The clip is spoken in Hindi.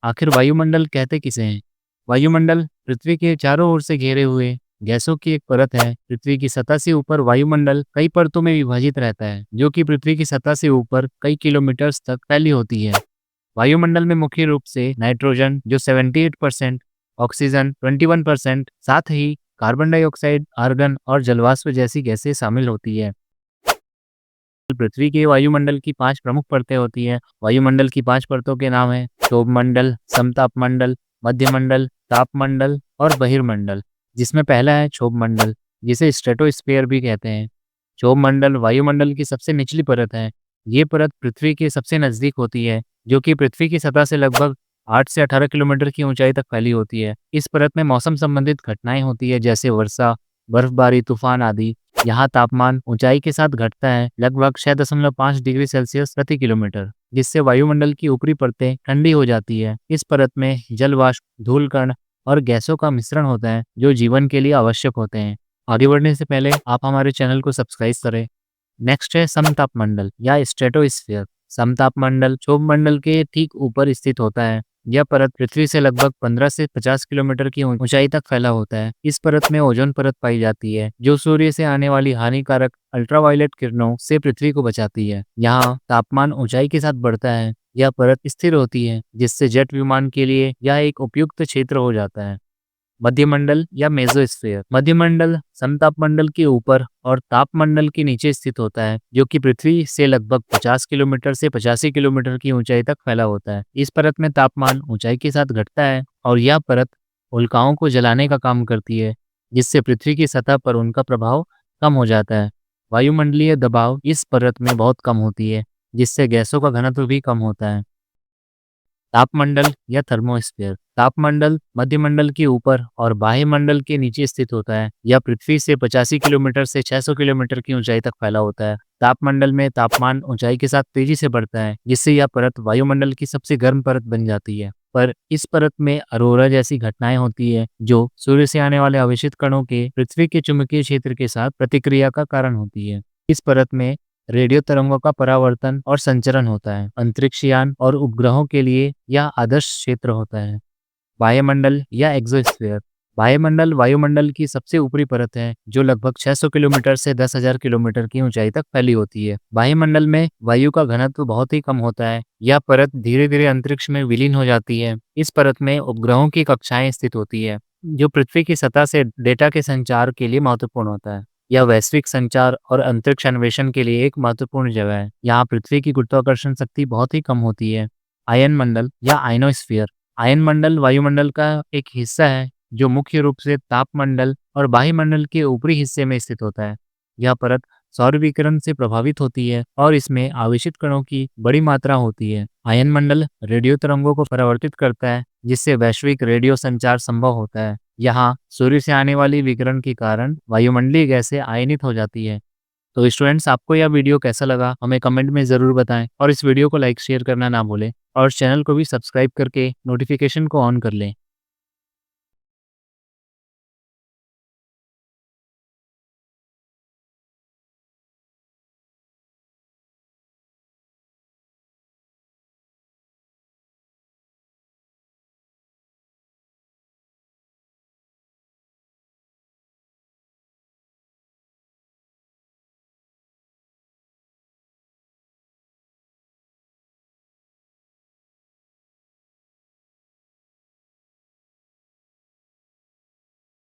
आखिर वायुमंडल कहते किसे हैं? वायुमंडल पृथ्वी के चारों ओर से घेरे हुए गैसों की एक परत है। पृथ्वी की सतह से ऊपर वायुमंडल कई परतों में विभाजित रहता है, जो कि पृथ्वी की सतह से ऊपर कई किलोमीटर्स तक फैली होती है। वायुमंडल में मुख्य रूप से नाइट्रोजन जो 78%, ऑक्सीजन 21%, साथ ही कार्बन डाइऑक्साइड, आर्गन और जलवाष्प जैसी गैसें शामिल होती है। पृथ्वी के वायुमंडल की 5 प्रमुख परतें होती हैं। वायुमंडल की 5 परतों के नाम हैं क्षोभमंडल, समतापमंडल, मध्यमंडल, तापमंडल और बहिर्मंडल। जिसमें पहला है क्षोभमंडल, जिसे स्ट्रेटोस्फीयर भी कहते हैं। क्षोभमंडल वायुमंडल की सबसे निचली परत है। ये परत पृथ्वी के सबसे नज़दीक होती है, जो कि पृथ्वी की सतह से लगभग 8 से 18 किलोमीटर की ऊंचाई तक फैली होती है। इस परत में मौसम संबंधित घटनाएं होती है, जैसे वर्षा, बर्फबारी, तूफान आदि। यहाँ तापमान ऊंचाई के साथ घटता है, लगभग 6.5 डिग्री सेल्सियस प्रति किलोमीटर, जिससे वायुमंडल की ऊपरी परतें ठंडी हो जाती है। इस परत में जल वाष्प, धूल कण और गैसों का मिश्रण होता है, जो जीवन के लिए आवश्यक होते हैं। आगे बढ़ने से पहले आप हमारे चैनल को सब्सक्राइब करें। नेक्स्ट है समतापमंडल या स्ट्रेटोस्फीयर। समतापमंडल क्षोभमंडल के ठीक ऊपर स्थित होता है। यह परत पृथ्वी से लगभग 15 से 50 किलोमीटर की ऊंचाई तक फैला होता है। इस परत में ओजोन परत पाई जाती है, जो सूर्य से आने वाली हानिकारक अल्ट्रावायलेट किरणों से पृथ्वी को बचाती है। यहाँ तापमान ऊंचाई के साथ बढ़ता है। यह परत स्थिर होती है, जिससे जेट विमान के लिए यह एक उपयुक्त क्षेत्र हो जाता है। मध्यमंडल या मेसोस्फीयर। मध्यमंडल समतापमंडल के ऊपर और तापमंडल के नीचे स्थित होता है, जो कि पृथ्वी से लगभग 50 किलोमीटर से 85 किलोमीटर की ऊंचाई तक फैला होता है। इस परत में तापमान ऊंचाई के साथ घटता है और यह परत उल्काओं को जलाने का काम करती है, जिससे पृथ्वी की सतह पर उनका प्रभाव कम हो जाता है। वायुमंडलीय दबाव इस परत में बहुत कम होती है, जिससे गैसों का घनत्व भी कम होता है। तापमंडल या थर्मोस्फीयर। तापमंडल मध्यमंडल के ऊपर और बाह्यमंडल के नीचे स्थित होता है। यह पृथ्वी से 85 किलोमीटर से 600 किलोमीटर की ऊंचाई तक फैला होता है। तापमंडल में तापमान ऊंचाई के साथ तेजी से बढ़ता है, जिससे यह परत वायुमंडल की सबसे गर्म परत बन जाती है। पर इस परत में अरोरा जैसी घटनाएं होती है, जो सूर्य से आने वाले अवशेषित कणों के पृथ्वी के चुंबकीय क्षेत्र के साथ प्रतिक्रिया का कारण होती है। इस परत में रेडियो तरंगों का परावर्तन और संचरण होता है। अंतरिक्ष यान और उपग्रहों के लिए यह आदर्श क्षेत्र होता है। वायुमंडल या एक्सोस्फीयर। वायुमंडल वायुमंडल की सबसे ऊपरी परत है, जो लगभग 600 किलोमीटर से 10,000 किलोमीटर की ऊंचाई तक फैली होती है। वायुमंडल में वायु का घनत्व बहुत ही कम होता है। यह परत धीरे धीरे अंतरिक्ष में विलीन हो जाती है। इस परत में उपग्रहों की कक्षाएं स्थित होती है, जो पृथ्वी की सतह से डेटा के संचार के लिए महत्वपूर्ण होता है। यह वैश्विक संचार और अंतरिक्ष अन्वेषण के लिए एक महत्वपूर्ण जगह है। यहाँ पृथ्वी की गुरुत्वाकर्षण शक्ति बहुत ही कम होती है। आयन मंडल या आयनोस्फीयर। आयन मंडल वायुमंडल का एक हिस्सा है, जो मुख्य रूप से तापमंडल और वायुमंडल के ऊपरी हिस्से में स्थित होता है। यह परत सौर विकिरण से प्रभावित होती है और इसमें आवेशित कणों की बड़ी मात्रा होती है। आयन मंडल रेडियो तरंगों को परावर्तित करता है, जिससे वैश्विक रेडियो संचार संभव होता है। यहाँ सूर्य से आने वाली विकिरण के कारण वायुमंडलीय गैसें आयनित हो जाती है। तो स्टूडेंट्स, आपको यह वीडियो कैसा लगा हमें कमेंट में ज़रूर बताएं और इस वीडियो को लाइक शेयर करना ना भूलें और चैनल को भी सब्सक्राइब करके नोटिफिकेशन को ऑन कर लें।